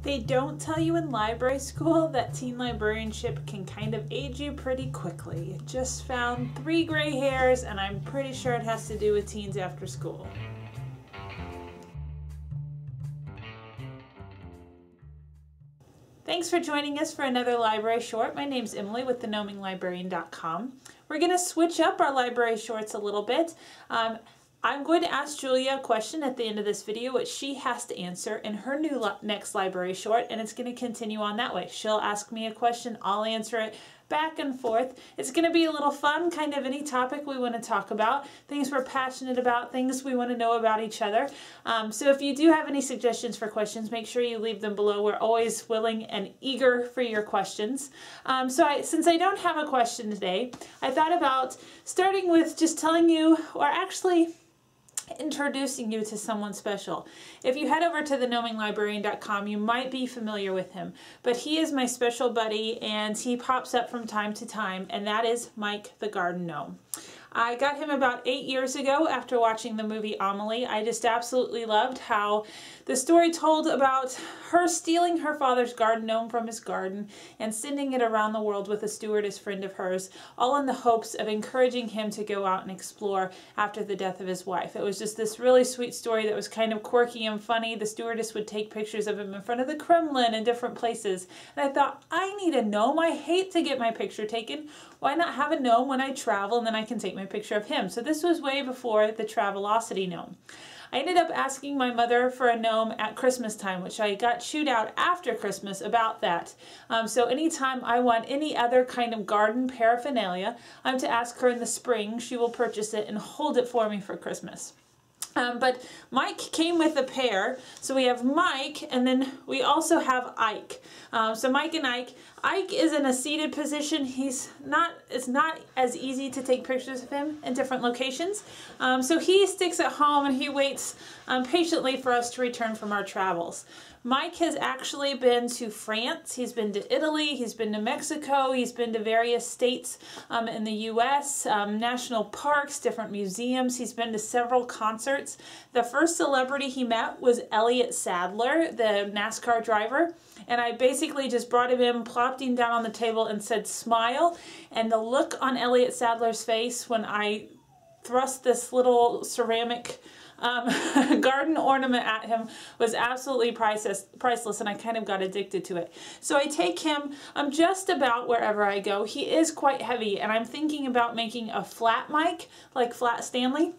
They don't tell you in library school that teen librarianship can kind of age you pretty quickly. Just found 3 gray hairs, and I'm pretty sure it has to do with teens after school. Thanks for joining us for another library short. My name's Emily with thegnomelibrarian.com. We're going to switch up our library shorts a little bit. I'm going to ask Julia a question at the end of this video, which she has to answer in her next library short, and it's going to continue on that way. She'll ask me a question, I'll answer it, back and forth. It's going to be a little fun, kind of any topic we want to talk about, things we're passionate about, things we want to know about each other. So if you do have any suggestions for questions, make sure you leave them below. We're always willing and eager for your questions. Since I don't have a question today, I thought about starting with just telling you, or actually introducing you to someone special. If you head over to thegnomelibrarian.com, you might be familiar with him, but he is my special buddy and he pops up from time to time, and that is Mike the Garden Gnome. I got him about 8 years ago after watching the movie Amelie. I just absolutely loved how the story told about her stealing her father's garden gnome from his garden and sending it around the world with a stewardess friend of hers, all in the hopes of encouraging him to go out and explore after the death of his wife. It was just this really sweet story that was kind of quirky and funny. The stewardess would take pictures of him in front of the Kremlin and different places. And I thought, I need a gnome. I hate to get my picture taken. Why not have a gnome when I travel and then I can take my picture of him? So this was way before the Travelocity gnome. I ended up asking my mother for a gnome at Christmas time, which I got chewed out after Christmas about that. So anytime I want any other kind of garden paraphernalia, I'm to ask her in the spring. She will purchase it and hold it for me for Christmas. But Mike came with a pair, so we have Mike, and then we also have Ike. So Mike and Ike. Ike is in a seated position. It's not as easy to take pictures of him in different locations. So he sticks at home and he waits patiently for us to return from our travels. Mike has actually been to France, he's been to Italy, he's been to Mexico, he's been to various states in the US, national parks, different museums, he's been to several concerts. The first celebrity he met was Elliott Sadler, the NASCAR driver, and I basically just brought him in, plopped him down on the table and said, "Smile," and the look on Elliott Sadler's face when I thrust this little ceramic garden ornament at him was absolutely priceless, and I kind of got addicted to it. So I take him just about wherever I go. He is quite heavy, and I'm thinking about making a flat mic, like Flat Stanley,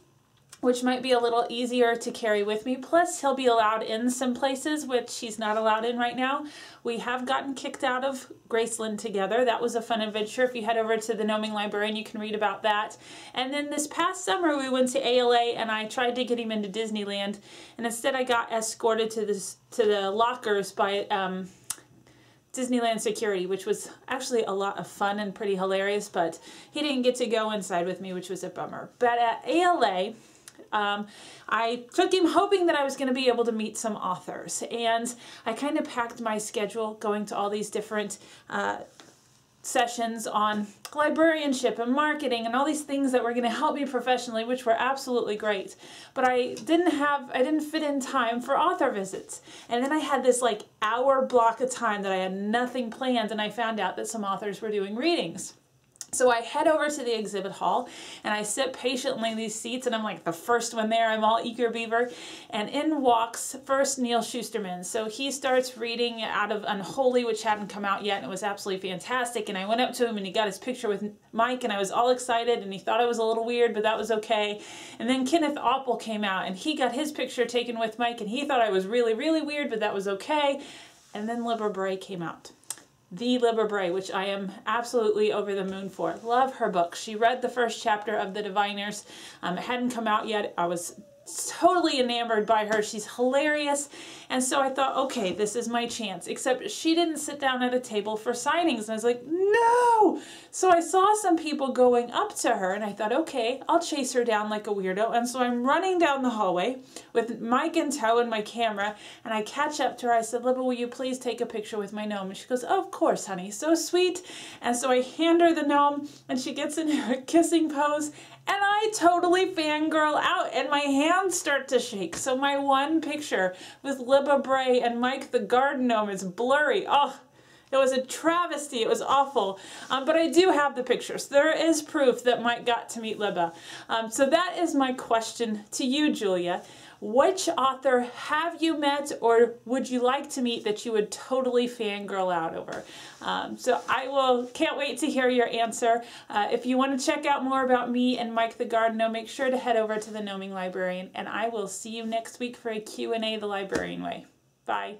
which might be a little easier to carry with me. Plus, he'll be allowed in some places, which he's not allowed in right now. We have gotten kicked out of Graceland together. That was a fun adventure. If you head over to the Gnoming Librarian, you can read about that. And then this past summer, we went to ALA, and I tried to get him into Disneyland, and instead I got escorted to the lockers by Disneyland security, which was actually a lot of fun and pretty hilarious, but he didn't get to go inside with me, which was a bummer. But at ALA, I took him hoping that I was going to be able to meet some authors, and I kind of packed my schedule going to all these different sessions on librarianship and marketing and all these things that were going to help me professionally, which were absolutely great. But I didn't fit in time for author visits. And then I had this like hour block of time that I had nothing planned, and I found out that some authors were doing readings. So I head over to the exhibit hall and I sit patiently in these seats, and I'm like the first one there. I'm all eager beaver, and in walks first Neal Shusterman. So he starts reading out of Unholy, which hadn't come out yet, and it was absolutely fantastic. And I went up to him and he got his picture with Mike, and I was all excited, and he thought I was a little weird, but that was okay. And then Kenneth Oppel came out and he got his picture taken with Mike, and he thought I was really, really weird, but that was okay. And then Libba Bray came out. The Libba Bray, which I am absolutely over the moon for. Love her book. She read the first chapter of The Diviners. It hadn't come out yet. I was totally enamored by her. She's hilarious. And so I thought, okay, this is my chance. Except she didn't sit down at a table for signings. And I was like, no! So I saw some people going up to her, and I thought, okay, I'll chase her down like a weirdo. And so I'm running down the hallway with Mike in tow and my camera, and I catch up to her. I said, Libba, will you please take a picture with my gnome? And she goes, of course, honey, so sweet. And so I hand her the gnome, and she gets in her kissing pose, And I totally fangirl out and my hands start to shake. So my one picture with Libba Bray and Mike the garden gnome is blurry. Oh, it was a travesty. It was awful. But I do have the pictures. There is proof that Mike got to meet Libba. So that is my question to you, Julia. Which author have you met or would you like to meet that you would totally fangirl out over? So can't wait to hear your answer. If you want to check out more about me and Mike the Garden Gnome, make sure to head over to the Gnoming Librarian, and I will see you next week for a Q&A the Librarian Way. Bye.